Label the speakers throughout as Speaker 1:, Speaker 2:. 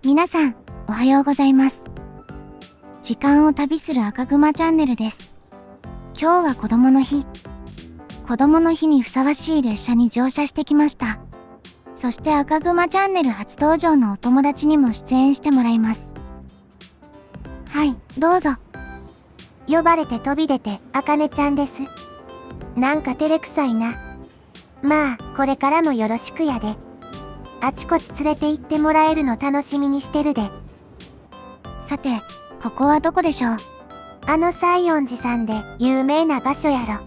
Speaker 1: 皆さん、おはようございます。時間を旅する赤熊チャンネルです。今日は子供の日。子供の日にふさわしい列車に乗車してきました。そして赤熊チャンネル初登場のお友達にも出演してもらいます。はい、どうぞ。
Speaker 2: 呼ばれて飛び出て、あかねちゃんです。なんか照れくさいな。まあ、これからもよろしくやで。あちこち連れて行ってもらえるの楽しみにしてるで。
Speaker 1: さて、ここはどこでしょう？
Speaker 2: 西園寺さんで有名な場所やろ。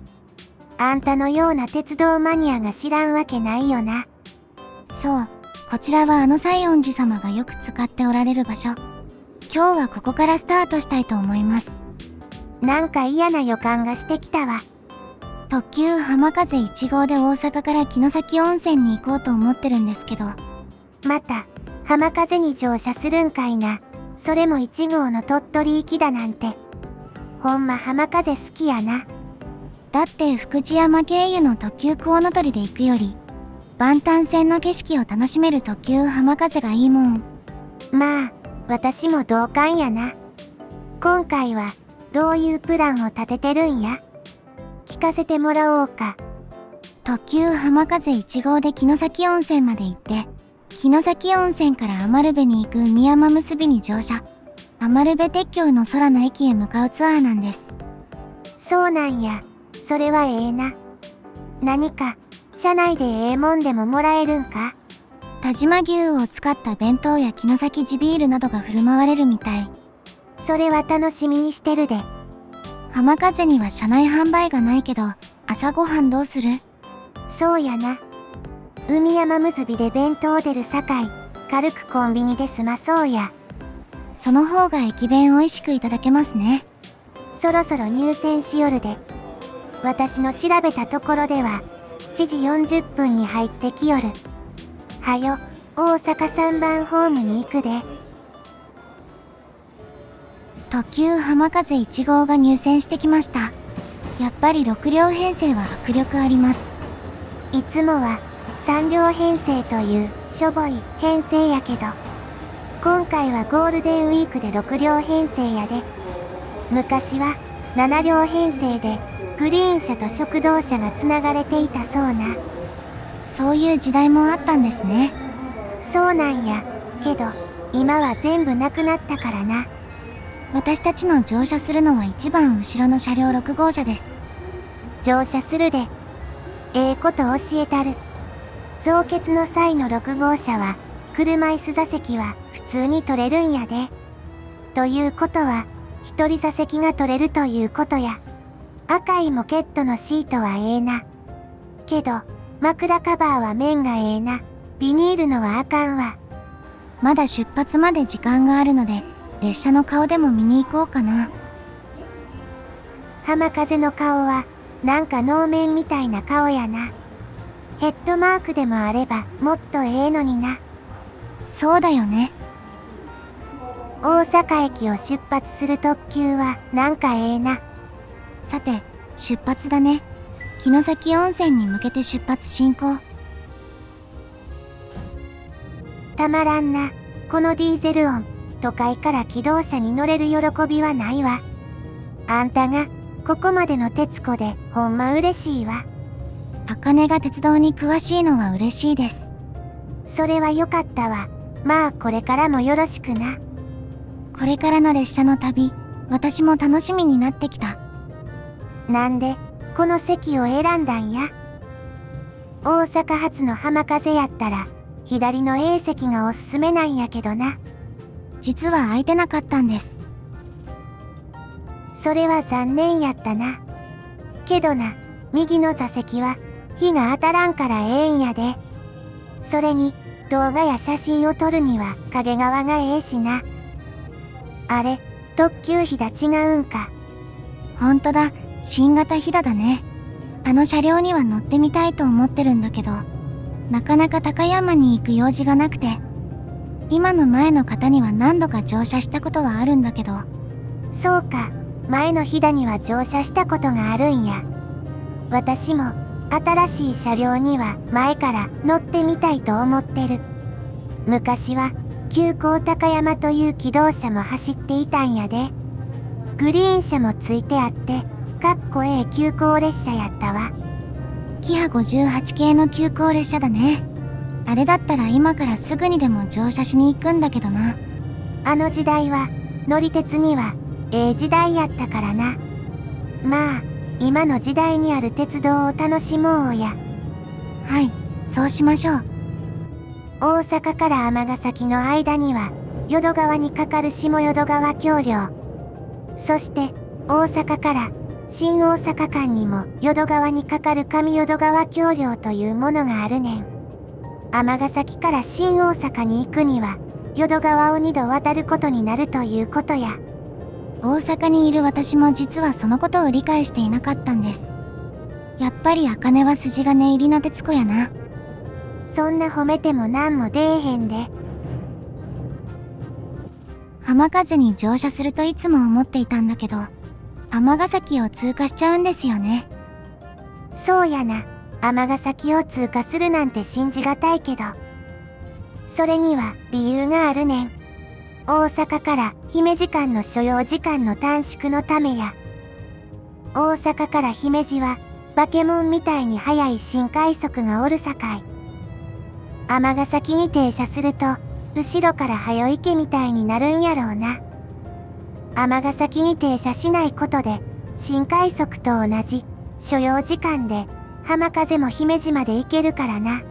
Speaker 2: あんたのような鉄道マニアが知らんわけないよな。
Speaker 1: そう、こちらは西園寺様がよく使っておられる場所。今日はここからスタートしたいと思います。
Speaker 2: なんか嫌な予感がしてきたわ。
Speaker 1: 特急浜風1号で大阪から城崎温泉に行こうと思ってるんですけど。
Speaker 2: また、浜風に乗車するんかいな。それも1号の鳥取行きだなんて。ほんま浜風好きやな。
Speaker 1: だって福知山経由の特急コウノトリで行くより、万端線の景色を楽しめる特急浜風がいいもん。
Speaker 2: まあ、私も同感やな。今回は、どういうプランを立ててるんや？聞かせてもらおうか。
Speaker 1: 特急浜風1号で城崎温泉まで行って、城崎温泉から余部に行く海山結びに乗車。余部鉄橋の空の駅へ向かうツアーなんです。
Speaker 2: そうなんや。それはええな。何か、車内でええもんでももらえるんか？
Speaker 1: 但馬牛を使った弁当や城崎地ビールなどが振る舞われるみたい。
Speaker 2: それは楽しみにしてるで。
Speaker 1: 浜風には車内販売がないけど、朝ごはんどうする？
Speaker 2: そうやな。海山結びで弁当出るさかい、軽くコンビニで済まそうや。
Speaker 1: その方が駅弁美味しくいただけますね。
Speaker 2: そろそろ入線しよるで。私の調べたところでは、7時40分に入ってきよる。はよ、大阪3番ホームに行くで。
Speaker 1: 特急浜風1号が入線してきました。やっぱり6両編成は迫力あります。
Speaker 2: いつもは3両編成というしょぼい編成やけど、今回はゴールデンウィークで6両編成やで。昔は7両編成でグリーン車と食堂車がつながれていたそうな。
Speaker 1: そういう時代もあったんですね。
Speaker 2: そうなんや。けど今は全部なくなったからな。
Speaker 1: 私たちの乗車するのは一番後ろの車両6号車です。
Speaker 2: 乗車するで。ええこと教えたる。増結の際の6号車は車椅子座席は普通に取れるんやで。ということは一人座席が取れるということや。赤いモケットのシートはええな。けど枕カバーは面がええな。ビニールのはあかんわ。
Speaker 1: まだ出発まで時間があるので、列車の顔でも見に行こうかな。
Speaker 2: 浜風の顔はなんか能面みたいな顔やな。ヘッドマークでもあればもっとええのにな。
Speaker 1: そうだよね。
Speaker 2: 大阪駅を出発する特急はなんかええな。
Speaker 1: さて、出発だね。城崎温泉に向けて出発進行。
Speaker 2: たまらんな。このディーゼル音。都会から気動車に乗れる喜びはないわ。あんたがここまでの鉄子でほんま嬉しいわ。
Speaker 1: 茜が鉄道に詳しいのは嬉しいです。
Speaker 2: それはよかったわ。まあこれからもよろしくな。
Speaker 1: これからの列車の旅、私も楽しみになってきた。
Speaker 2: なんでこの席を選んだんや？大阪発の浜風やったら左の A 席がおすすめなんやけどな。
Speaker 1: 実は空いてなかったんです。
Speaker 2: それは残念やったな。けどな、右の座席は日が当たらんからええんやで。それに動画や写真を撮るには影側がええしな。あれ、特急ひだ違うんか。
Speaker 1: ほんとだ、新型ひだだね。あの車両には乗ってみたいと思ってるんだけど、なかなか高山に行く用事がなくて、今の前の方には何度か乗車したことはあるんだけど。
Speaker 2: そうか、前のひだには乗車したことがあるんや。私も新しい車両には前から乗ってみたいと思ってる。昔は急行高山という気動車も走っていたんやで。グリーン車もついてあって、かっこええ急行列車やったわ。
Speaker 1: キハ58系の急行列車だね。あれだったら今からすぐにでも乗車しに行くんだけどな。
Speaker 2: あの時代は乗り鉄にはええ時代やったからな。まあ今の時代にある鉄道を楽しもうや。
Speaker 1: はい、そうしましょう。
Speaker 2: 大阪から尼崎の間には淀川に架かる下淀川橋梁、そして大阪から新大阪間にも淀川に架かる上淀川橋梁というものがあるねん。尼崎から新大阪に行くには淀川を2度渡ることになるということや。
Speaker 1: 大阪にいる私も実はそのことを理解していなかったんです。やっぱり茜は筋金入りの鉄子やな。
Speaker 2: そんな褒めてもなんも出えへんで。
Speaker 1: 浜風に乗車するといつも思っていたんだけど、尼崎を通過しちゃうんですよね。
Speaker 2: そうやな。尼崎を通過するなんて信じがたいけど、それには理由があるねん。大阪から姫路間の所要時間の短縮のためや。大阪から姫路はバケモンみたいに速い新快速がおるさかい。尼崎に停車すると後ろから早行けみたいになるんやろうな。尼崎に停車しないことで新快速と同じ所要時間で浜風も姫路まで行けるからな。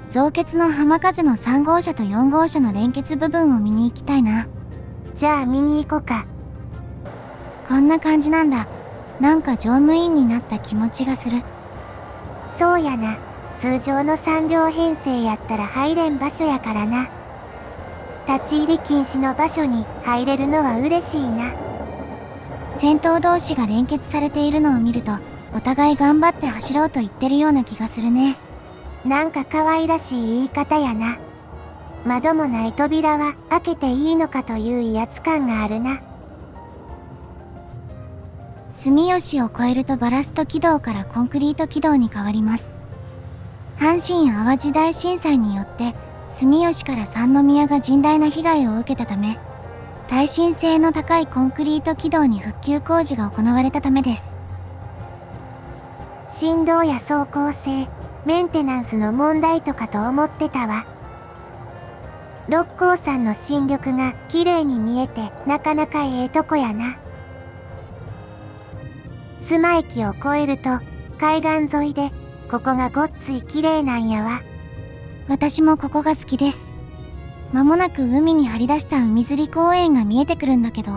Speaker 1: 増結の浜風の3号車と4号車の連結部分を見に行きたいな。
Speaker 2: じゃあ見に行こか。
Speaker 1: こんな感じなんだ。なんか乗務員になった気持ちがする。
Speaker 2: そうやな。通常の3両編成やったら入れん場所やからな。立ち入り禁止の場所に入れるのは嬉しいな。
Speaker 1: 先頭同士が連結されているのを見ると、お互い頑張って走ろうと言ってるような気がするね。
Speaker 2: なんか可愛らしい言い方やな。窓もない扉は開けていいのかという威圧感があるな。
Speaker 1: 住吉を越えるとバラスト軌道からコンクリート軌道に変わります。阪神・淡路大震災によって住吉から三宮が甚大な被害を受けたため、耐震性の高いコンクリート軌道に復旧工事が行われたためです。
Speaker 2: 振動や走行性、メンテナンスの問題とかと思ってたわ。六甲山の新緑が綺麗に見えてなかなかええとこやな。須磨駅を越えると海岸沿いでここがごっつい綺麗なんやわ。
Speaker 1: 私もここが好きです。間もなく海に張り出した海釣り公園が見えてくるんだけど、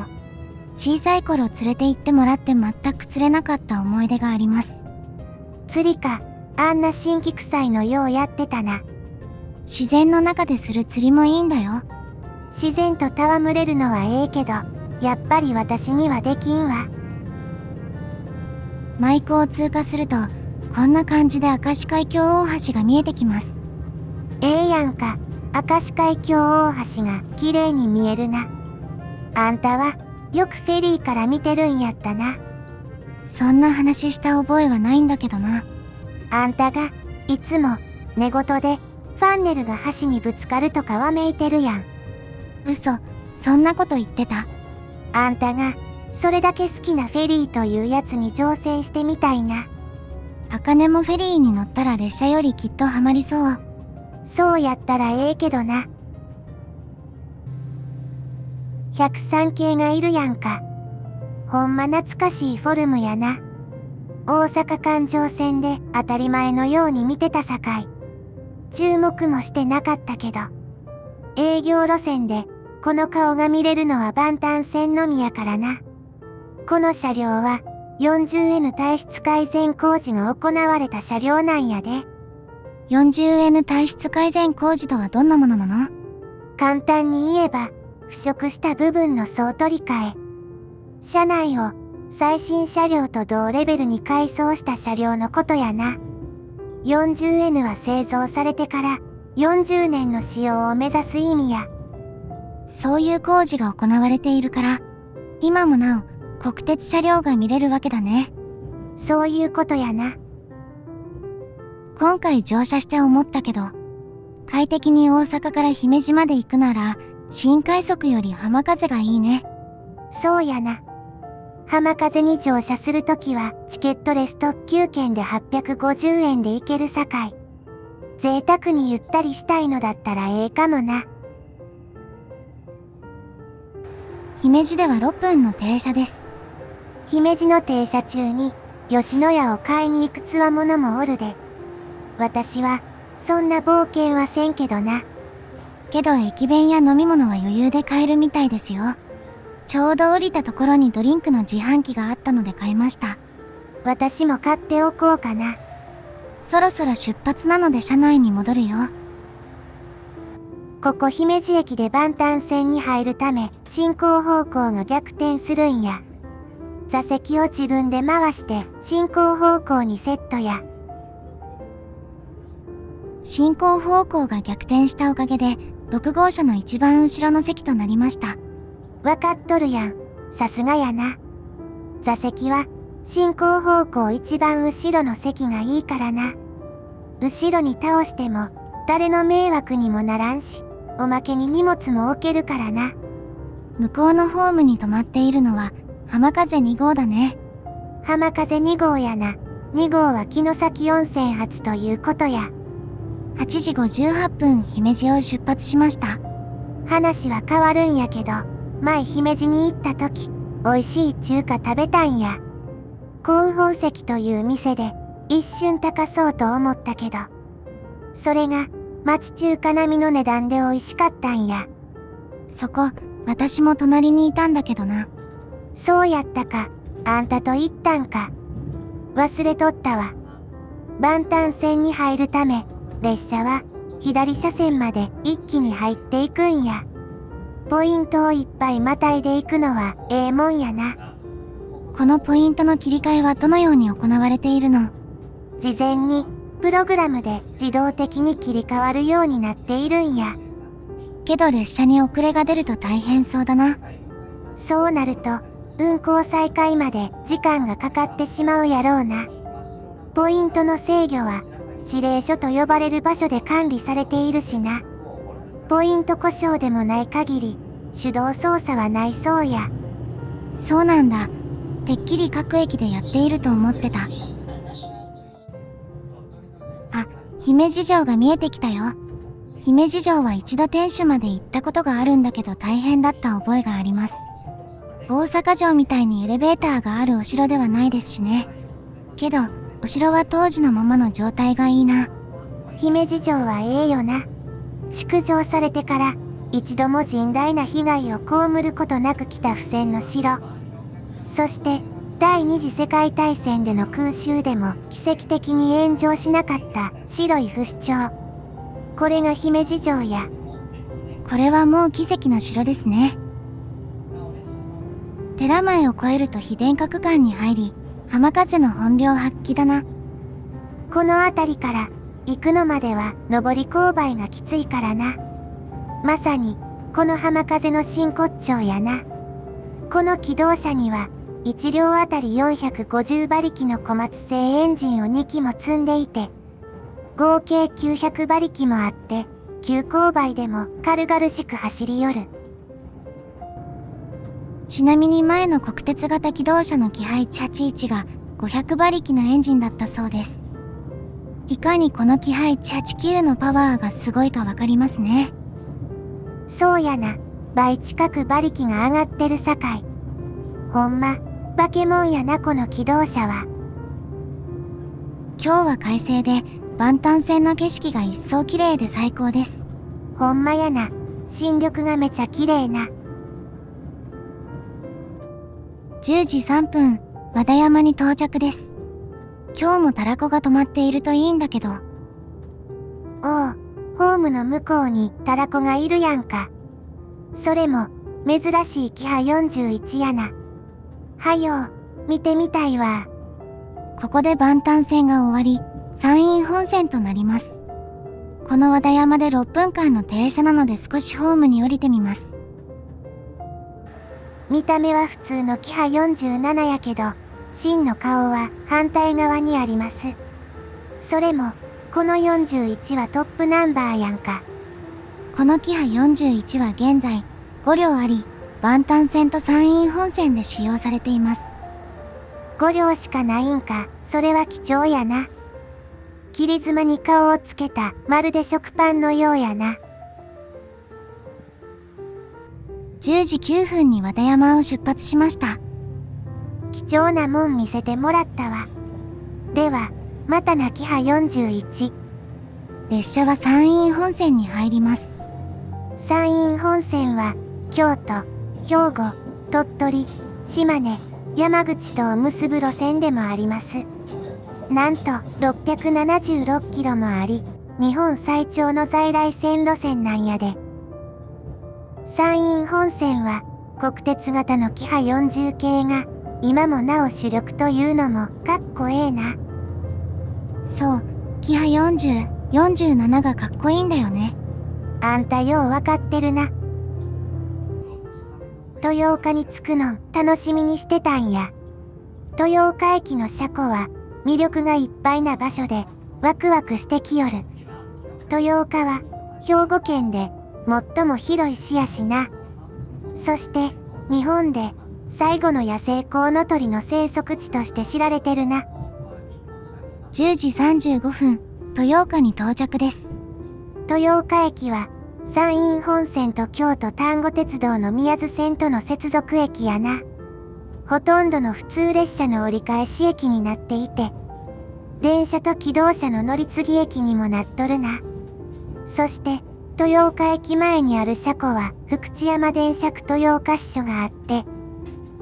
Speaker 1: 小さい頃連れて行ってもらって全く釣れなかった思い出があります。
Speaker 2: 釣りか。あんな新規臭いのようやってたな。
Speaker 1: 自然の中でする釣りもいいんだよ。
Speaker 2: 自然と戯れるのはええけど、やっぱり私にはできんわ。
Speaker 1: 舞妓を通過すると、こんな感じで明石海峡大橋が見えてきます。
Speaker 2: ええやんか。明石海峡大橋が綺麗に見えるな。あんたはよくフェリーから見てるんやったな。
Speaker 1: そんな話した覚えはないんだけどな。
Speaker 2: あんたがいつも寝言でファンネルが橋にぶつかるとかわめいてるやん。
Speaker 1: 嘘、そんなこと言ってた？
Speaker 2: あんたがそれだけ好きなフェリーというやつに乗船してみたいな。
Speaker 1: 茜もフェリーに乗ったら列車よりきっとハマりそう。
Speaker 2: そうやったらええけどな。103系がいるやんか。ほんま懐かしいフォルムやな。大阪環状線で当たり前のように見てたさかい。注目もしてなかったけど。営業路線でこの顔が見れるのは万端線のみやからな。この車両は 40N 体質改善工事が行われた車両なんやで。
Speaker 1: 40N 体質改善工事とはどんなものなの？
Speaker 2: 簡単に言えば、腐食した部分の総取り替え。車内を最新車両と同レベルに改装した車両のことやな。40N は製造されてから40年の使用を目指す意味や。
Speaker 1: そういう工事が行われているから、今もなお国鉄車両が見れるわけだね。
Speaker 2: そういうことやな。
Speaker 1: 今回乗車して思ったけど、快適に大阪から姫路まで行くなら、新快速より浜風がいいね。
Speaker 2: そうやな。浜風に乗車するときはチケットレス特急券で850円で行けるさかい。贅沢にゆったりしたいのだったらええかもな。
Speaker 1: 姫路では6分の停車です。
Speaker 2: 姫路の停車中に吉野家を買いに行くつわものもおるで。私はそんな冒険はせんけどな。
Speaker 1: けど駅弁や飲み物は余裕で買えるみたいですよ。ちょうど降りたところにドリンクの自販機があったので買いました。
Speaker 2: 私も買っておこうかな。
Speaker 1: そろそろ出発なので車内に戻るよ。
Speaker 2: ここ姫路駅で万端線に入るため進行方向が逆転するんや。座席を自分で回して進行方向にセットや。
Speaker 1: 進行方向が逆転したおかげで6号車の一番後ろの席となりました。
Speaker 2: わかっとるやん。さすがやな。座席は進行方向一番後ろの席がいいからな。後ろに倒しても誰の迷惑にもならんし、おまけに荷物も置けるからな。
Speaker 1: 向こうのホームに止まっているのは浜風2号だね。
Speaker 2: 浜風2号やな。2号は城崎温泉発ということや。
Speaker 1: 8時58分姫路を出発しました。
Speaker 2: 話は変わるんやけど、前姫路に行った時、美味しい中華食べたんや。幸宝石という店で一瞬高そうと思ったけど、それが町中華並みの値段で美味しかったんや。
Speaker 1: そこ、私も隣にいたんだけどな。
Speaker 2: そうやったか。あんたと行ったんか。忘れとったわ。万端線に入るため、列車は左車線まで一気に入っていくんや。ポイントをいっぱいまたいでいくのはええもんやな。
Speaker 1: このポイントの切り替えはどのように行われているの？
Speaker 2: 事前にプログラムで自動的に切り替わるようになっているんや。
Speaker 1: けど列車に遅れが出ると大変そうだな。
Speaker 2: そうなると運行再開まで時間がかかってしまうやろうな。ポイントの制御は指令所と呼ばれる場所で管理されているしな。ポイント故障でもない限り手動操作はないそうや。
Speaker 1: そうなんだ。てっきり各駅でやっていると思ってた。あ、姫路城が見えてきたよ。姫路城は一度天守まで行ったことがあるんだけど大変だった覚えがあります。大阪城みたいにエレベーターがあるお城ではないですしね。けど、お城は当時のままの状態がいいな。
Speaker 2: 姫路城はええよな。築城されてから一度も甚大な被害を被ることなく来た不戦の城。そして第二次世界大戦での空襲でも奇跡的に炎上しなかった白い不死鳥。これが姫路城や。
Speaker 1: これはもう奇跡の城ですね。寺前を越えると非電化区間に入り、浜風の本領発揮だな。
Speaker 2: この辺りから行くのまでは上り勾配がきついからな。まさにこの浜風の真骨頂やな。この気動車には1両あたり450馬力の小松製エンジンを2機も積んでいて、合計900馬力もあって急勾配でも軽々しく走り寄る。
Speaker 1: ちなみに前の国鉄型機動車のキハ181が500馬力のエンジンだったそうです。いかにこのキハ189のパワーがすごいかわかりますね。
Speaker 2: そうやな。倍近く馬力が上がってるさかい。ほんま、化け物やなこの機動車は。
Speaker 1: 今日は快晴で万端線の景色が一層綺麗で最高です。
Speaker 2: ほんまやな。新緑がめちゃ綺麗な。
Speaker 1: 10時3分、和田山に到着です。今日もたらこが止まっているといいんだけど。
Speaker 2: おう、ホームの向こうにたらこがいるやんか。それも珍しいキハ41やな。はよ、見てみたいわ。
Speaker 1: ここで万端線が終わり、山陰本線となります。この和田山で6分間の停車なので少しホームに降りてみます。
Speaker 2: 見た目は普通のキハ47やけど、真の顔は反対側にあります。それもこの41はトップナンバーやんか。
Speaker 1: このキハ41は現在5両あり、万丹線と山陰本線で使用されています。
Speaker 2: 5両しかないんか。それは貴重やな。切り妻に顔をつけたまるで食パンのようやな。
Speaker 1: 10時9分に和田山を出発しました。
Speaker 2: 貴重なもん見せてもらったわ。では、またなキハ41。
Speaker 1: 列車は山陰本線に入ります。
Speaker 2: 山陰本線は、京都、兵庫、鳥取、島根、山口とを結ぶ路線でもあります。なんと676キロもあり、日本最長の在来線路線なんやで。山陰本線は国鉄型のキハ40系が今もなお主力というのもかっこええな。
Speaker 1: そう、キハ40、47がかっこいいんだよね。
Speaker 2: あんたようわかってるな。豊岡に着くの楽しみにしてたんや。豊岡駅の車庫は魅力がいっぱいな場所でワクワクしてきよる。豊岡は兵庫県で最も広い市やしな。そして日本で最後の野生コウノトリの生息地として知られてるな。
Speaker 1: 10時35分、豊岡に到着です。
Speaker 2: 豊岡駅は山陰本線と京都丹後鉄道の宮津線との接続駅やな。ほとんどの普通列車の折り返し駅になっていて、電車と気動車の乗り継ぎ駅にもなっとるな。そして豊岡駅前にある車庫は福知山電車区豊岡支所があって、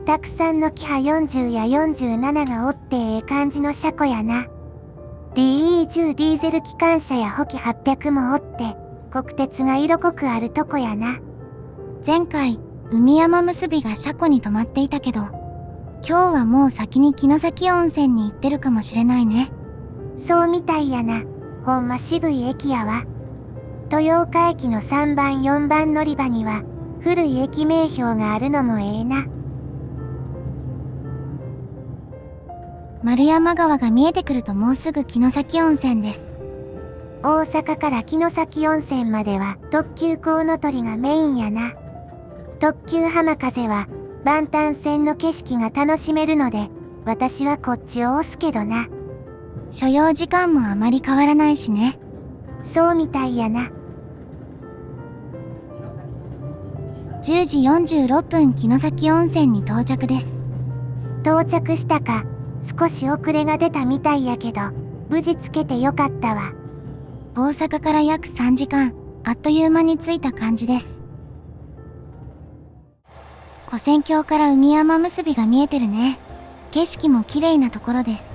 Speaker 2: たくさんのキハ40や47がおってええ感じの車庫やな。DE10 ディーゼル機関車や補機800もおって、国鉄が色濃くあるとこやな。
Speaker 1: 前回、海山結びが車庫に止まっていたけど、今日はもう先に城崎温泉に行ってるかもしれないね。
Speaker 2: そうみたいやな。ほんま渋い駅やわ。豊岡駅の3番4番乗り場には古い駅名標があるのもええな。
Speaker 1: 丸山川が見えてくるともうすぐ城崎温泉です。
Speaker 2: 大阪から城崎温泉までは特急コウノトリがメインやな。特急浜風は万丹線の景色が楽しめるので、私はこっちを押すけどな。
Speaker 1: 所要時間もあまり変わらないしね。
Speaker 2: そうみたいやな。
Speaker 1: 10時46分城崎温泉に到着です。
Speaker 2: 到着したか、少し遅れが出たみたいやけど、無事着けてよかったわ。
Speaker 1: 大阪から約3時間、あっという間に着いた感じです。跨線橋から海山結びが見えてるね。景色も綺麗なところです。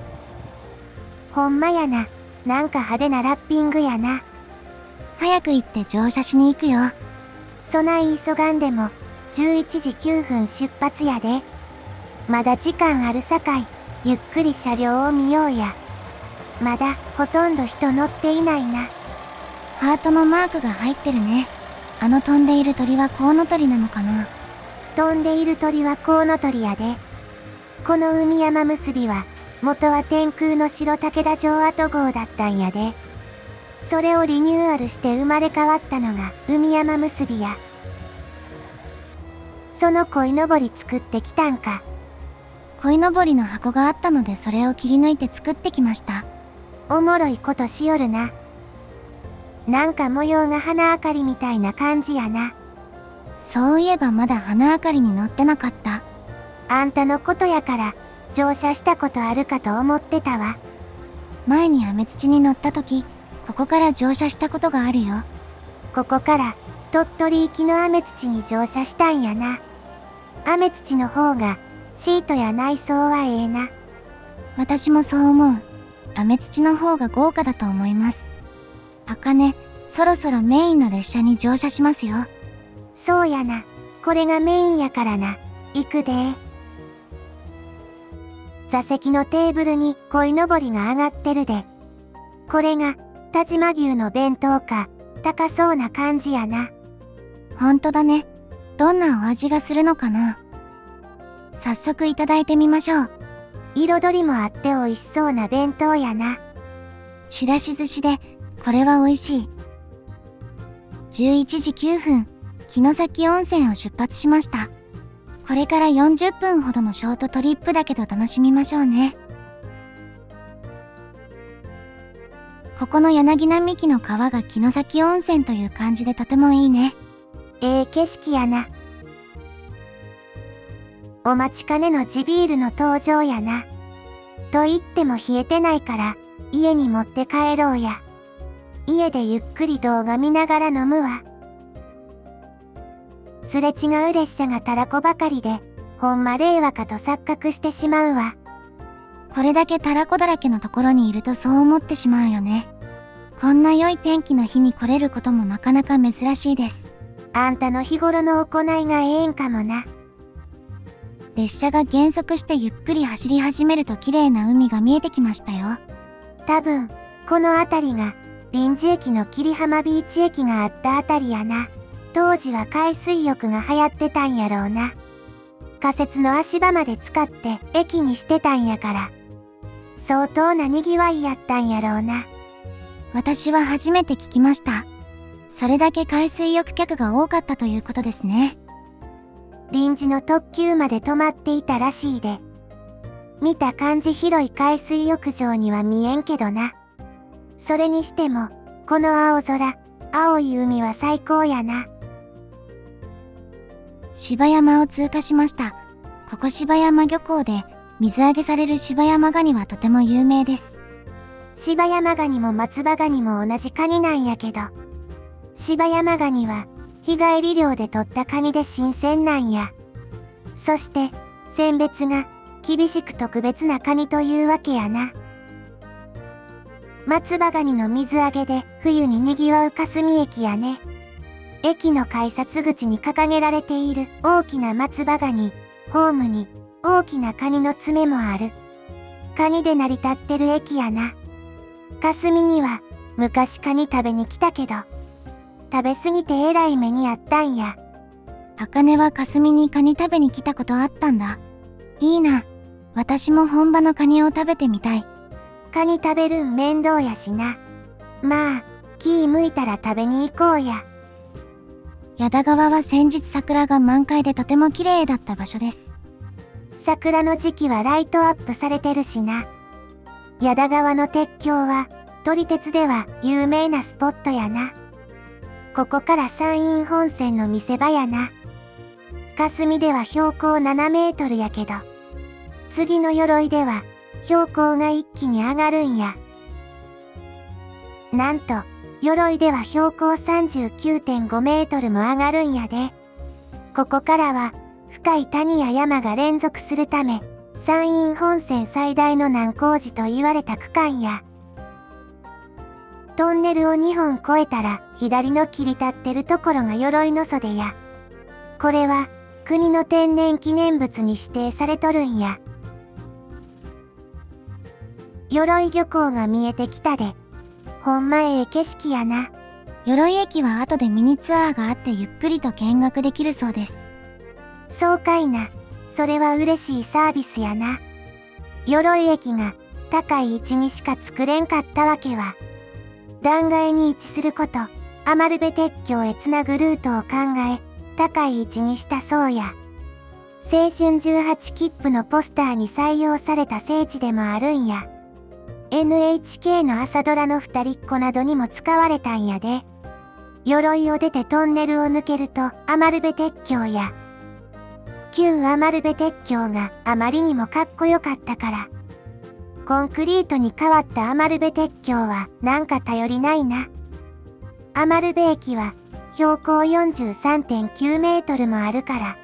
Speaker 2: ほんまやな。なんか派手なラッピングやな。
Speaker 1: 早く行って乗車しに行くよ。
Speaker 2: そない急がんでも、11時9分出発やで。まだ時間あるさかい、ゆっくり車両を見ようや。まだほとんど人乗っていないな。
Speaker 1: ハートのマークが入ってるね。あの飛んでいる鳥はコウノトリなのかな。
Speaker 2: 飛んでいる鳥はコウノトリやで。この海山結びは、元は天空の城武田城跡号だったんやで。それをリニューアルして生まれ変わったのが海山結びや。その鯉のぼり作ってきたんか。
Speaker 1: 鯉のぼりの箱があったのでそれを切り抜いて作ってきました。
Speaker 2: おもろいことしよるな。なんか模様が花あかりみたいな感じやな。
Speaker 1: そういえばまだ花あかりに乗ってなかった。
Speaker 2: あんたのことやから乗車したことあるかと思ってたわ。
Speaker 1: 前に雨土に乗った時、ここから乗車したことがあるよ。
Speaker 2: ここから鳥取行きの雨土に乗車したんやな。雨土の方がシートや内装はええな。
Speaker 1: 私もそう思う。雨土の方が豪華だと思います。あかね、そろそろメインの列車に乗車しますよ。
Speaker 2: そうやな。これがメインやからな。行くで。座席のテーブルに鯉のぼりが上がってるで。これが但馬牛の弁当か。高そうな感じやな。
Speaker 1: ほんとだね。どんなお味がするのかな。早速いただいてみましょう。
Speaker 2: 彩りもあって美味しそうな弁当やな。
Speaker 1: ちらし寿司で、これは美味しい。11時9分、城崎温泉を出発しました。これから40分ほどのショートトリップだけど楽しみましょうね。ここの柳並木の川が城崎温泉という感じでとてもいいね。
Speaker 2: 景色やな。お待ちかねの地ビールの登場やな。と言っても冷えてないから家に持って帰ろうや。家でゆっくり動画見ながら飲むわ。すれ違う列車がたらこばかりで、ほんま令和かと錯覚してしまうわ。
Speaker 1: これだけたらこだらけのところにいるとそう思ってしまうよね。こんな良い天気の日に来れることもなかなか珍しいです。
Speaker 2: あんたの日頃の行いがええんかもな。
Speaker 1: 列車が減速してゆっくり走り始めると綺麗な海が見えてきましたよ。
Speaker 2: 多分、この辺りが臨時駅の霧浜ビーチ駅があったあたりやな。当時は海水浴が流行ってたんやろうな。仮設の足場まで使って駅にしてたんやから。相当な賑わいやったんやろうな。
Speaker 1: 私は初めて聞きました。それだけ海水浴客が多かったということですね。
Speaker 2: 臨時の特急まで止まっていたらしいで。見た感じ広い海水浴場には見えんけどな。それにしても、この青空、青い海は最高やな。
Speaker 1: 柴山を通過しました。ここ柴山漁港で水揚げされる柴山ガニはとても有名です。
Speaker 2: 柴山ガニも松葉ガニも同じカニなんやけど、柴山ガニは日帰り漁で取ったカニで新鮮なんや。そして選別が厳しく特別なカニというわけやな。松葉ガニの水揚げで冬に賑わう霞駅やね。駅の改札口に掲げられている大きな松葉ガニ、ホームに大きなカニの爪もある。カニで成り立ってる駅やな。霞には昔カニ食べに来たけど、食べすぎてえらい目にあったんや。
Speaker 1: 茜は霞にカニ食べに来たことあったんだ。いいな。私も本場のカニを食べてみたい。
Speaker 2: カニ食べるん面倒やしな。まあ、気向いたら食べに行こうや。
Speaker 1: 矢田川は先日桜が満開でとても綺麗だった場所です。
Speaker 2: 桜の時期はライトアップされてるしな。矢田川の鉄橋は撮り鉄では有名なスポットやな。ここから山陰本線の見せ場やな。霞では標高7メートルやけど、次の鎧では標高が一気に上がるんや。なんと、鎧では標高 39.5 メートルも上がるんやで。ここからは深い谷や山が連続するため、山陰本線最大の難工事と言われた区間や。トンネルを2本越えたら左の切り立ってるところが鎧の袖や。これは国の天然記念物に指定されとるんや。鎧漁港が見えてきたで。ほんまええ景色やな。
Speaker 1: 鎧駅は後でミニツアーがあってゆっくりと見学できるそうです。
Speaker 2: そうかいな。それは嬉しいサービスやな。鎧駅が高い位置にしか作れんかったわけは、断崖に位置すること、余部鉄橋へつなぐルートを考え、高い位置にしたそうや。青春18切符のポスターに採用された聖地でもあるんや。NHK の朝ドラの二人っ子などにも使われたんやで。鎧を出てトンネルを抜けると余部鉄橋や。旧余部鉄橋があまりにもかっこよかったから。コンクリートに変わった余部鉄橋はなんか頼りないな。余部駅は標高 43.9 メートルもあるから。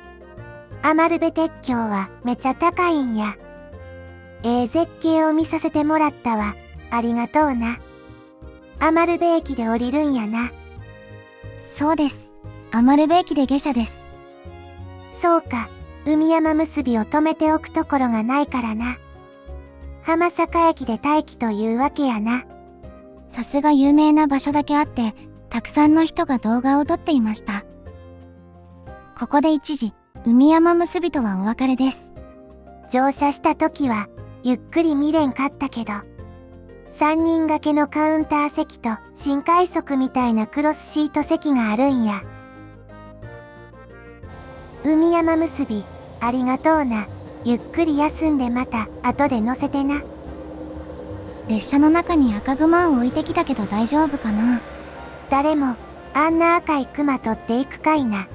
Speaker 2: 余部鉄橋はめちゃ高いんや。絶景を見させてもらったわ。ありがとうな。余部駅で降りるんやな。
Speaker 1: そうです。余部駅で下車です。
Speaker 2: そうか。海山結びを止めておくところがないからな。浜坂駅で待機というわけやな。
Speaker 1: さすが有名な場所だけあって、たくさんの人が動画を撮っていました。ここで一時、海山結びとはお別れです。
Speaker 2: 乗車した時は、ゆっくり見れんかったけど、3人掛けのカウンター席と新快速みたいなクロスシート席があるんや。海山結び、ありがとうな。ゆっくり休んでまた後で乗せてな。
Speaker 1: 列車の中に赤熊を置いてきたけど大丈夫かな。
Speaker 2: 誰もあんな赤い熊取っていくかいな。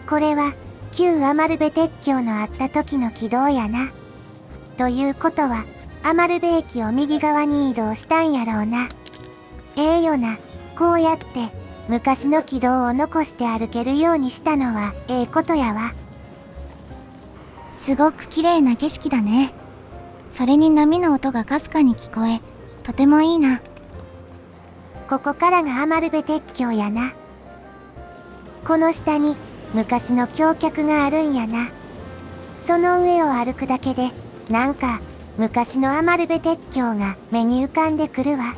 Speaker 2: これは旧余部鉄橋のあった時の軌道やな。ということは余部駅を右側に移動したんやろうな。ええよな。こうやって昔の軌道を残して歩けるようにしたのはええことやわ。
Speaker 1: すごく綺麗な景色だね。それに波の音がかすかに聞こえ、とてもいいな。
Speaker 2: ここからが余部鉄橋やな。この下に昔の橋脚があるんやな。その上を歩くだけでなんか昔の余部鉄橋が目に浮かんでくるわ。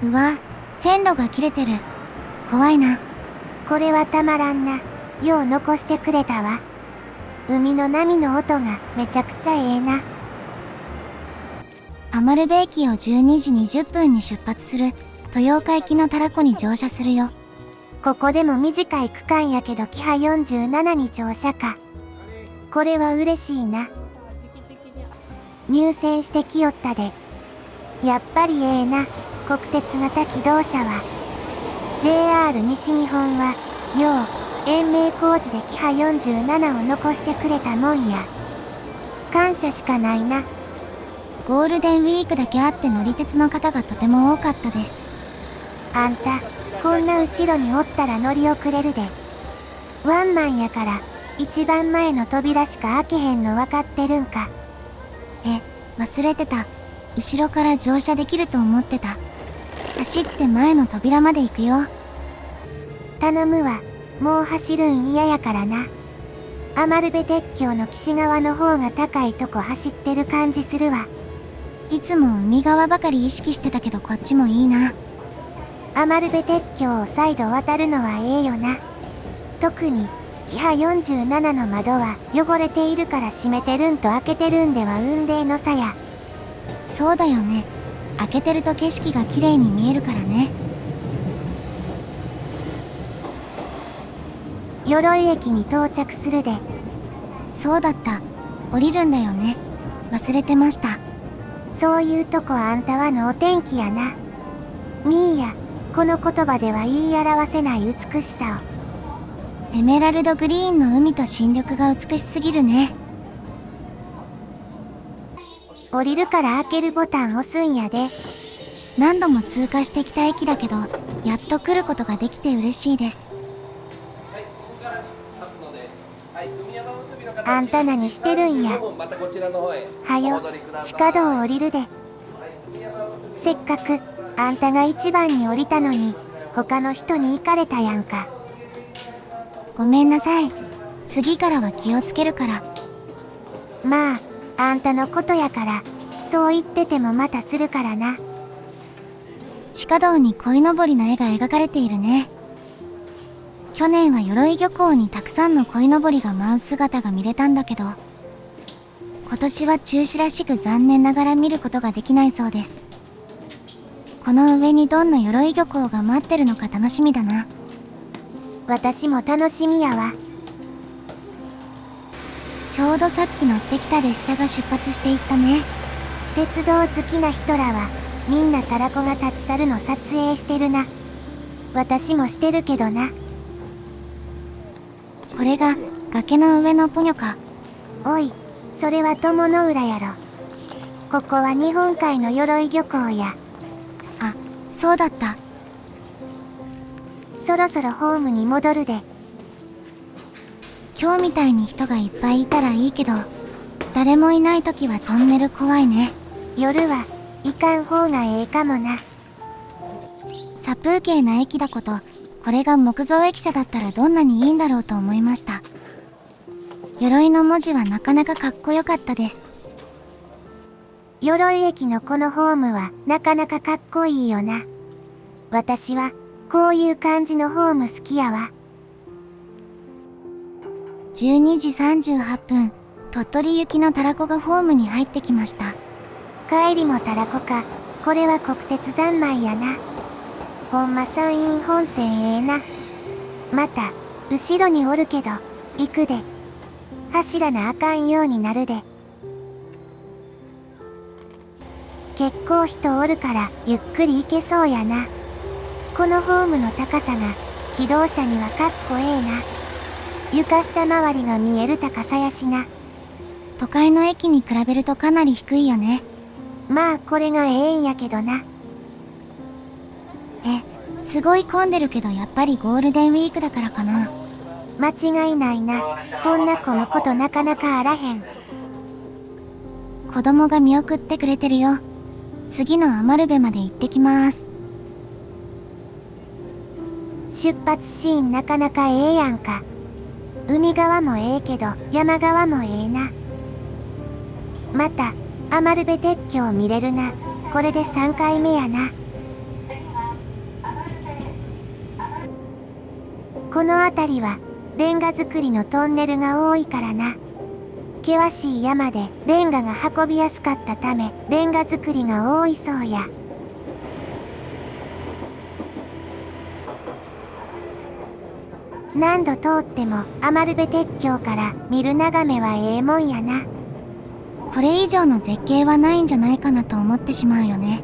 Speaker 1: うわ、線路が切れてる。怖いな。
Speaker 2: これはたまらんな。よう残してくれたわ。海の波の音がめちゃくちゃええな。
Speaker 1: 余部駅を12時20分に出発する豊岡行きのたらこに乗車するよ。
Speaker 2: ここでも短い区間やけどキハ47に乗車か。これは嬉しいな。入線してきよったで。やっぱりええな。国鉄型機動車は。JR 西日本はよう延命工事でキハ47を残してくれたもんや。感謝しかないな。
Speaker 1: ゴールデンウィークだけあって乗り鉄の方がとても多かったです。
Speaker 2: あんたこんな後ろにおったら乗り遅れるで。ワンマンやから一番前の扉しか開けへんの分かってるんか。
Speaker 1: 忘れてた。後ろから乗車できると思ってた。走って前の扉まで行くよ。
Speaker 2: 頼むわ。もう走るん嫌やからな。余部鉄橋の岸側の方が高いとこ走ってる感じするわ。
Speaker 1: いつも海側ばかり意識してたけどこっちもいいな。
Speaker 2: 余部鉄橋を再度渡るのはええよな。特にキハ47の窓は汚れているから閉めてるんと開けてるんでは雲泥の差や。
Speaker 1: そうだよね。開けてると景色が綺麗に見えるからね。
Speaker 2: 鎧駅に到着するで。
Speaker 1: そうだった。降りるんだよね。忘れてました。
Speaker 2: そういうとこあんたはのお天気やな。ミーヤ、この言葉では言い表せない美しさを。
Speaker 1: エメラルドグリーンの海と新緑が美しすぎるね。
Speaker 2: 降りるから開けるボタン押すんやで。
Speaker 1: 何度も通過してきた駅だけど、やっと来ることができて嬉しいです。
Speaker 2: あんた何してるんや。はよ、地下道を降りるで。せっかくあんたが一番に降りたのに他の人に行かれたやんか。
Speaker 1: ごめんなさい。次からは気をつけるから。
Speaker 2: まああんたのことやからそう言っててもまたするからな。
Speaker 1: 地下道に鯉のぼりの絵が描かれているね。去年は鎧漁港にたくさんの鯉のぼりが舞う姿が見れたんだけど、今年は中止らしく残念ながら見ることができないそうです。この上にどんな鎧漁港が待ってるのか楽しみだな。
Speaker 2: 私も楽しみやわ。
Speaker 1: ちょうどさっき乗ってきた列車が出発していったね。
Speaker 2: 鉄道好きな人らはみんなたらこが立ち去るの撮影してるな。私もしてるけどな。
Speaker 1: これが崖の上のポニョか。
Speaker 2: おい、それは友の浦やろ。ここは日本海の鎧漁港や。
Speaker 1: あ、そうだった。
Speaker 2: そろそろホームに戻るで。
Speaker 1: 今日みたいに人がいっぱいいたらいいけど、誰もいない時はトンネル怖いね。
Speaker 2: 夜は行かん方がええかもな。
Speaker 1: 殺風景な駅だこと、これが木造駅舎だったらどんなにいいんだろうと思いました。鎧の文字はなかなかかっこよかったです。
Speaker 2: 鎧駅のこのホームはなかなかかっこいいよな。私はこういう感じのホーム好きやわ。
Speaker 1: 12時38分、鳥取行きのたらこがホームに入ってきました。
Speaker 2: 帰りもたらこか。これは国鉄三昧やな。ほんま山陰本線ええな。また、後ろにおるけど、行くで。走らなあかんようになるで。結構人おるからゆっくり行けそうやな。このホームの高さが気動車にはかっこええな。床下周りが見える高さやしな。
Speaker 1: 都会の駅に比べるとかなり低いよね。
Speaker 2: まあこれがええんやけどな。
Speaker 1: すごい混んでるけどやっぱりゴールデンウィークだからかな。
Speaker 2: 間違いないな。こんな混むことなかなかあらへん。
Speaker 1: 子供が見送ってくれてるよ。次の余部まで行ってきます。
Speaker 2: 出発シーンなかなかええやんか。海側もええけど山側もええな。また余部鉄橋見れるな。これで3回目やな。この辺りはレンガ造りのトンネルが多いからな。険しい山でレンガが運びやすかったためレンガ造りが多いそうや。何度通っても余部鉄橋から見る眺めはええもんやな。
Speaker 1: これ以上の絶景はないんじゃないかなと思ってしまうよね。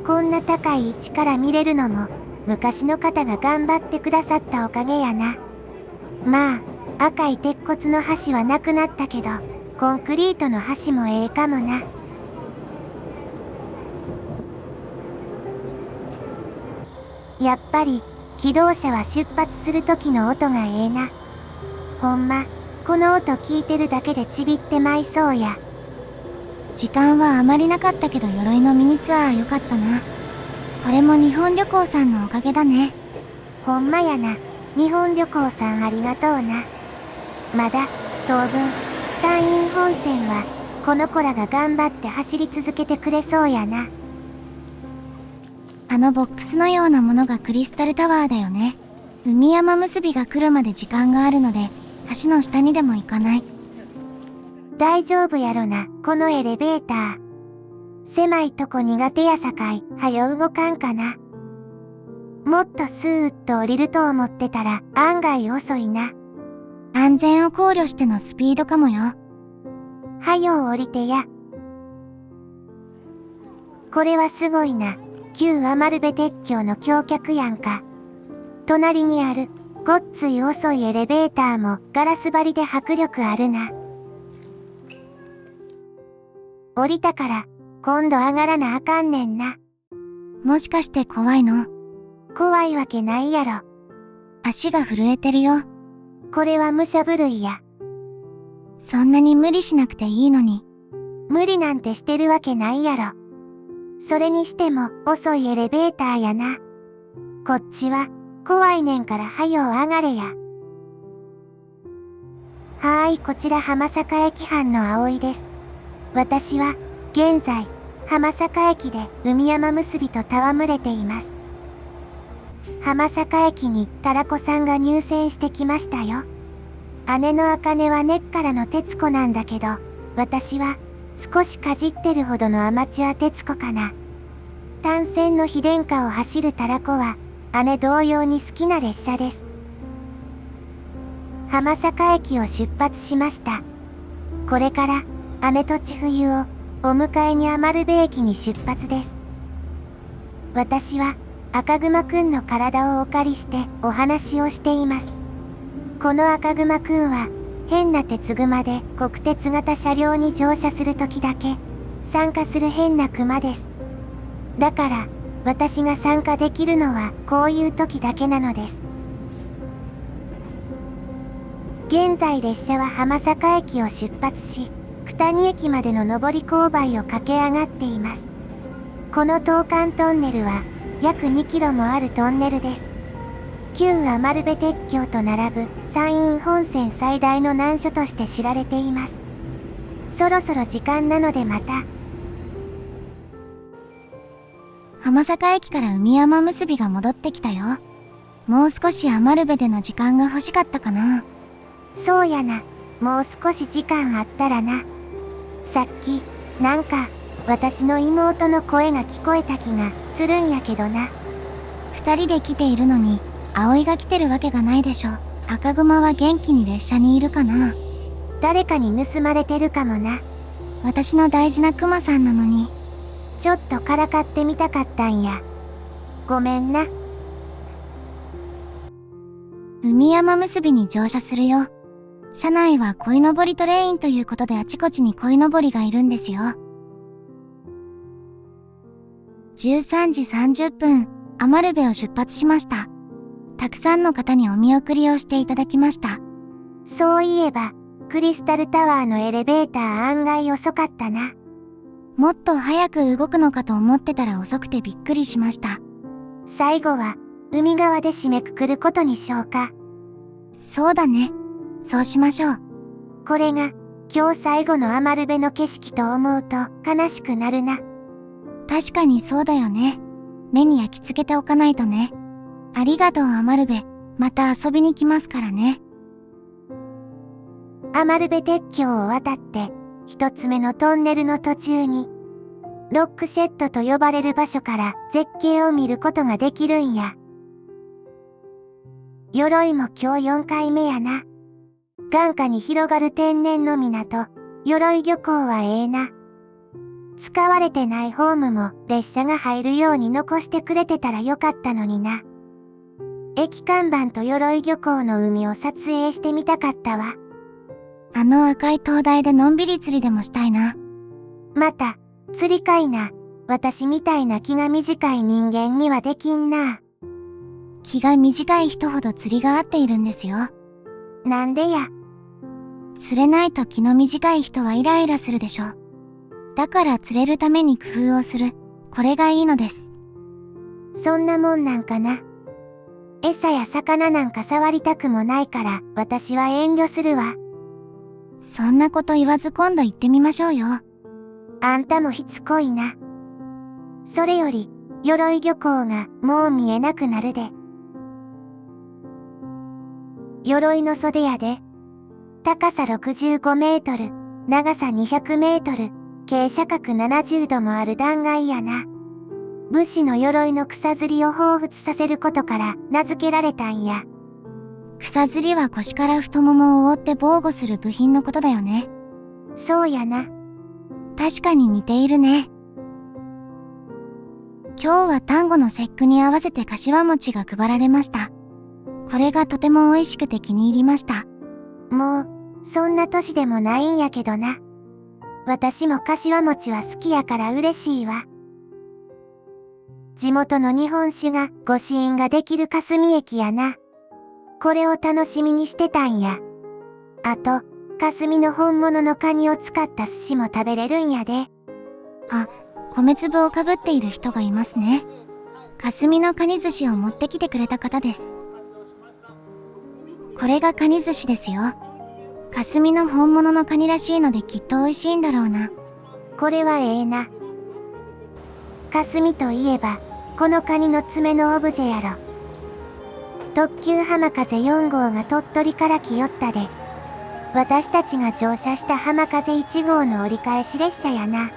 Speaker 2: こんな高い位置から見れるのも昔の方が頑張ってくださったおかげやな。まあ赤い鉄骨の橋はなくなったけどコンクリートの橋もええかもな。やっぱり気動車は出発する時の音がええな。ほんまこの音聞いてるだけでちびってまいそうや。
Speaker 1: 時間はあまりなかったけど鎧のミニツアー良かったな。これも日本旅行さんのおかげだね。
Speaker 2: ほんまやな。日本旅行さんありがとうな。まだ当分山陰本線はこの子らが頑張って走り続けてくれそうやな。
Speaker 1: あのボックスのようなものがクリスタルタワーだよね。海山結びが来るまで時間があるので橋の下にでも行かない？
Speaker 2: 大丈夫やろな、このエレベーター。狭いとこ苦手やさかい、はよ動かんかな。もっとスーッと降りると思ってたら案外遅いな。
Speaker 1: 安全を考慮してのスピードかもよ。
Speaker 2: はよ降りてや。これはすごいな。旧余部鉄橋の橋脚やんか。隣にあるごっつい遅いエレベーターもガラス張りで迫力あるな。降りたから今度上がらなあかんねんな。
Speaker 1: もしかして怖いの？
Speaker 2: 怖いわけないやろ。
Speaker 1: 足が震えてるよ。
Speaker 2: これは武者震いや。
Speaker 1: そんなに無理しなくていいのに。
Speaker 2: 無理なんてしてるわけないやろ。それにしても遅いエレベーターやな。こっちは怖いねんからはよ上がれや。はーい、こちら浜坂駅班の葵です。私は現在浜坂駅で海山結びと戯れています。浜坂駅にたらこさんが入線してきましたよ。姉の茜は根っからの鉄子なんだけど、私は少しかじってるほどのアマチュア鉄子かな。単線の非電化を走るたらこは姉同様に好きな列車です。浜坂駅を出発しました。これから姉と千冬をお迎えに余部駅に出発です。私は赤熊くんの体をお借りしてお話をしています。この赤熊くんは変な鉄熊で国鉄型車両に乗車するときだけ参加する変な熊です。だから私が参加できるのはこういう時だけなのです。現在列車は浜坂駅を出発し、九谷駅までの上り勾配を駆け上がっています。この東関トンネルは約2キロもあるトンネルです。旧余部鉄橋と並ぶ山陰本線最大の難所として知られています。そろそろ時間なのでまた。
Speaker 1: 浜坂駅から海山結びが戻ってきたよ。もう少し余部での時間が欲しかったかな。
Speaker 2: そうやな。もう少し時間あったらな。さっき、なんか、私の妹の声が聞こえた気がするんやけどな。
Speaker 1: 二人で来ているのに、葵が来てるわけがないでしょ。赤熊は元気に列車にいるかな。
Speaker 2: 誰かに盗まれてるかもな。
Speaker 1: 私の大事な熊さんなのに。
Speaker 2: ちょっとからかってみたかったんや。ごめんな。
Speaker 1: 海山結びに乗車するよ。車内は鯉のぼりトレインということであちこちに鯉のぼりがいるんですよ。13時30分、アマルベを出発しました。たくさんの方にお見送りをしていただきました。
Speaker 2: そういえば、クリスタルタワーのエレベーター案外遅かったな。
Speaker 1: もっと早く動くのかと思ってたら遅くてびっくりしました。
Speaker 2: 最後は、海側で締めくくることにしようか。
Speaker 1: そうだね。そうしましょう。
Speaker 2: これが、今日最後のアマルベの景色と思うと悲しくなるな。
Speaker 1: 確かにそうだよね。目に焼き付けておかないとね。ありがとうアマルベ。また遊びに来ますからね。
Speaker 2: アマルベ鉄橋を渡って、一つ目のトンネルの途中に、ロックシェットと呼ばれる場所から絶景を見ることができるんや。鎧も今日4回目やな。眼下に広がる天然の港、鎧漁港はええな。使われてないホームも列車が入るように残してくれてたらよかったのにな。駅看板と鎧漁港の海を撮影してみたかったわ。
Speaker 1: あの赤い灯台でのんびり釣りでもしたいな。
Speaker 2: また、釣りかいな。私みたいな気が短い人間にはできんな。
Speaker 1: 気が短い人ほど釣りが合っているんですよ。
Speaker 2: なんでや。
Speaker 1: 釣れないと気の短い人はイライラするでしょ。だから釣れるために工夫をする。これがいいのです。
Speaker 2: そんなもんなんかな。餌や魚なんか触りたくもないから私は遠慮するわ。
Speaker 1: そんなこと言わず今度行ってみましょうよ。
Speaker 2: あんたもしつこいな。それより、鎧漁港がもう見えなくなるで。鎧の袖やで。高さ65メートル、長さ200メートル、傾斜角70度もある断崖やな。武士の鎧の草釣りを彷彿させることから名付けられたんや。
Speaker 1: 草釣りは腰から太ももを覆って防護する部品のことだよね。
Speaker 2: そうやな。
Speaker 1: 確かに似ているね。今日は端午の節句に合わせて柏餅が配られました。これがとても美味しくて気に入りました。
Speaker 2: もう、そんな年でもないんやけどな。私も柏餅は好きやから嬉しいわ。地元の日本酒が御朱印ができる霞駅やな。これを楽しみにしてたんや。あと、霞の本物のカニを使った寿司も食べれるんやで。
Speaker 1: あ、米粒をかぶっている人がいますね。霞のカニ寿司を持ってきてくれた方です。これがカニ寿司ですよ。霞の本物のカニらしいのできっと美味しいんだろうな。
Speaker 2: これはええな。霞といえば、このカニの爪のオブジェやろ。特急浜風4号が鳥取から来よったで。私たちが乗車した浜風1号の折り返し列車やな。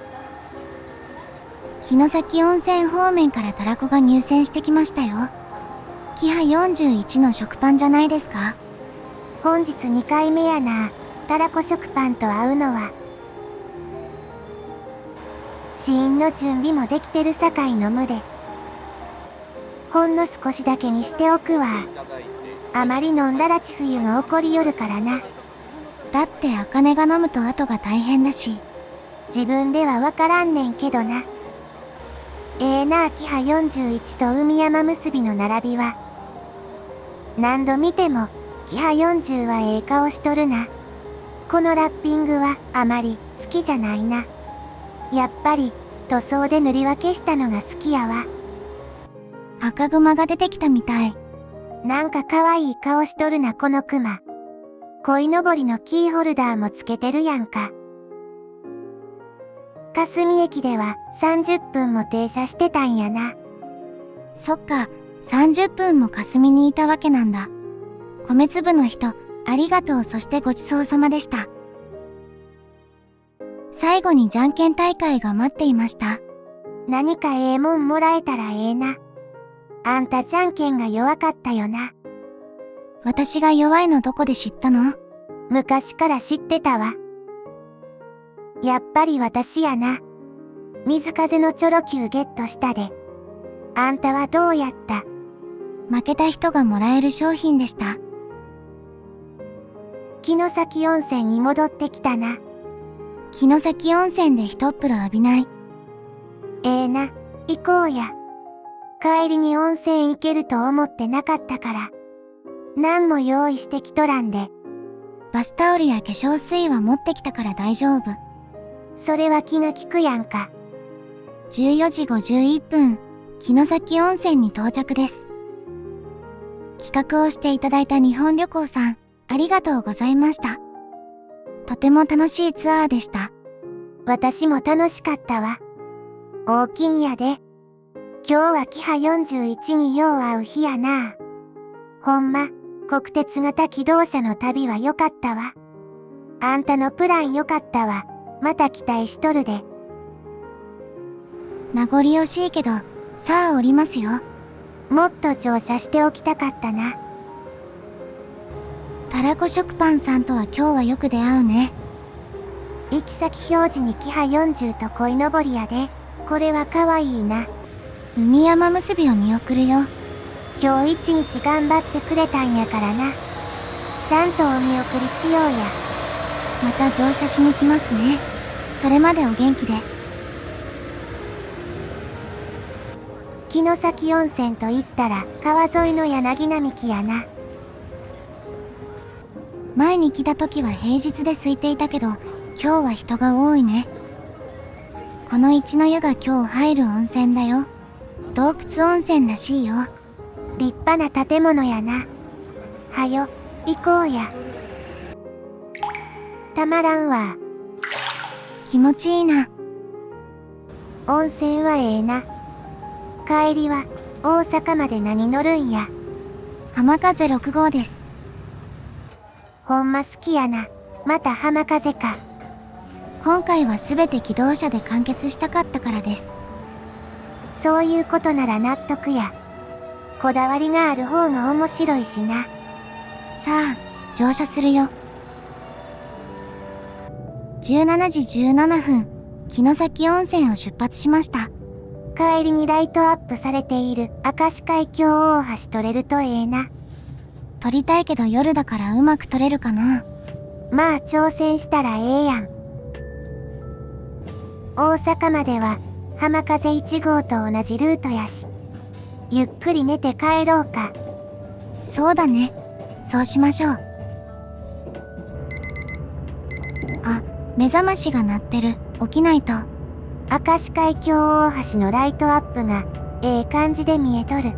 Speaker 1: 城崎温泉方面からたらこが入線してきましたよ。キハ41の食パンじゃないですか。
Speaker 2: 本日2回目やな、たらこ食パンと会うのは。試飲の準備もできてるさかい飲むで。ほんの少しだけにしておくわ。あまり飲んだらち冬が起こりよるからな。
Speaker 1: だって茜が飲むと後が大変だし。
Speaker 2: 自分ではわからんねんけどな。ええな、キハ41と海山結びの並びは。何度見ても、キハ40はええ顔しとるな。このラッピングはあまり好きじゃないな。やっぱり塗装で塗り分けしたのが好きやわ。
Speaker 1: 赤熊が出てきたみたい。
Speaker 2: なんか可愛い顔しとるな、このクマ。鯉のぼりのキーホルダーもつけてるやんか。霞駅では30分も停車してたんやな。
Speaker 1: そっか、30分も霞にいたわけなんだ。米粒の人、ありがとう、そしてごちそうさまでした。最後にじゃんけん大会が待っていました。
Speaker 2: 何かええもんもらえたらええな。あんたじゃんけんが弱かったよな。
Speaker 1: 私が弱いのどこで知ったの？
Speaker 2: 昔から知ってたわ。やっぱり私やな。水風のチョロ Q ゲットしたで。あんたはどうやった？
Speaker 1: 負けた人がもらえる商品でした。
Speaker 2: 城崎温泉に戻ってきたな。
Speaker 1: 城崎温泉で一っ風呂浴びない？
Speaker 2: ええな、行こうや。帰りに温泉行けると思ってなかったから。何も用意してきとらんで。
Speaker 1: バスタオルや化粧水は持ってきたから大丈夫。
Speaker 2: それは気が利くやんか。
Speaker 1: 14時51分、城崎温泉に到着です。企画をしていただいた日本旅行さん、ありがとうございました。とても楽しいツアーでした。
Speaker 2: 私も楽しかったわ。おおきにやで。今日はキハ41によう会う日やな。ほんま、国鉄型機動車の旅は良かったわ。あんたのプラン良かったわ。また期待しとるで。
Speaker 1: 名残惜しいけど、さあ降りますよ。
Speaker 2: もっと乗車しておきたかったな。
Speaker 1: たらこ食パンさんとは今日はよく出会うね。
Speaker 2: 行き先表示にキハ40と鯉のぼりやで。これはかわいいな。
Speaker 1: 海山結びを見送るよ。
Speaker 2: 今日一日頑張ってくれたんやからな。ちゃんとお見送りしようや。
Speaker 1: また乗車しに来ますね。それまでお元気で。
Speaker 2: 城崎温泉と言ったら川沿いの柳並木やな。
Speaker 1: 前に来た時は平日で空いていたけど、今日は人が多いね。この一の湯が今日入る温泉だよ。洞窟温泉らしいよ。
Speaker 2: 立派な建物やな。はよ、行こうや。たまらんわ。
Speaker 1: 気持ちいいな。
Speaker 2: 温泉はええな。帰りは大阪まで何乗るんや？
Speaker 1: 浜風6号です。
Speaker 2: ほんま好きやな。また浜風か。
Speaker 1: 今回はすべて機動車で完結したかったからです。
Speaker 2: そういうことなら納得や。こだわりがある方が面白いしな。
Speaker 1: さあ、乗車するよ。17時17分、城崎温泉を出発しました。
Speaker 2: 帰りにライトアップされている明石海峡大橋撮れるとええな。
Speaker 1: 撮りたいけど夜だからうまく撮れるかな。
Speaker 2: まあ挑戦したらええやん。大阪までは浜風1号と同じルートやし、ゆっくり寝て帰ろうか。
Speaker 1: そうだね。そうしましょう。あ、目覚ましが鳴ってる。起きないと。
Speaker 2: 明石海峡大橋のライトアップがええ感じで見えとる。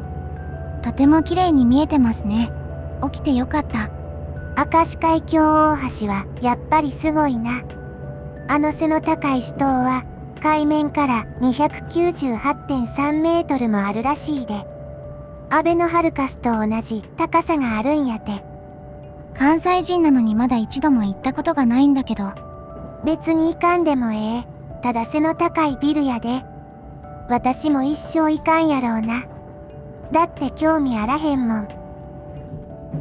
Speaker 1: とても綺麗に見えてますね。起きてよかった。
Speaker 2: 明石海峡大橋はやっぱりすごいな。あの背の高い主塔は海面から298.3 メートルもあるらしいで。アベノハルカスと同じ高さがあるんやて。
Speaker 1: 関西人なのにまだ一度も行ったことがないんだけど。
Speaker 2: 別に行かんでもええ。ただ背の高いビルやで。私も一生行かんやろうな。だって興味あらへんもん。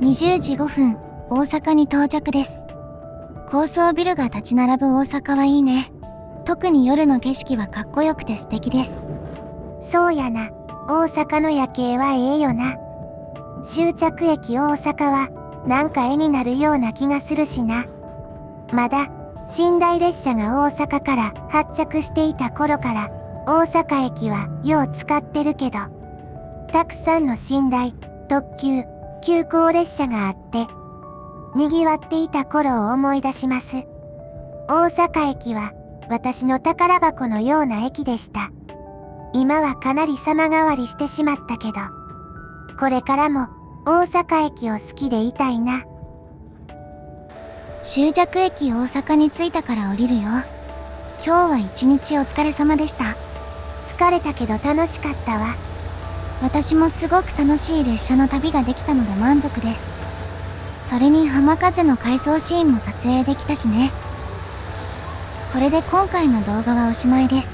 Speaker 1: 20時5分、大阪に到着です。高層ビルが立ち並ぶ大阪はいいね。特に夜の景色はかっこよくて素敵です。
Speaker 2: そうやな。大阪の夜景はええよな。終着駅大阪はなんか絵になるような気がするしな。まだ寝台列車が大阪から発着していた頃から大阪駅はよう使ってるけど、たくさんの寝台、特急、急行列車があって賑わっていた頃を思い出します。大阪駅は私の宝箱のような駅でした。今はかなり様変わりしてしまったけど、これからも大阪駅を好きでいたいな。
Speaker 1: 終着駅大阪に着いたから降りるよ。今日は一日お疲れ様でした。
Speaker 2: 疲れたけど楽しかったわ。
Speaker 1: 私もすごく楽しい列車の旅ができたので満足です。それに浜風の回想シーンも撮影できたしね。これで今回の動画はおしまいです。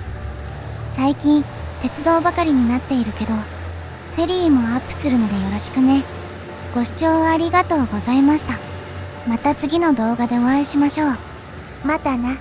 Speaker 1: 最近鉄道ばかりになっているけど、フェリーもアップするのでよろしくね。ご視聴ありがとうございました。また次の動画でお会いしましょう。
Speaker 2: またな。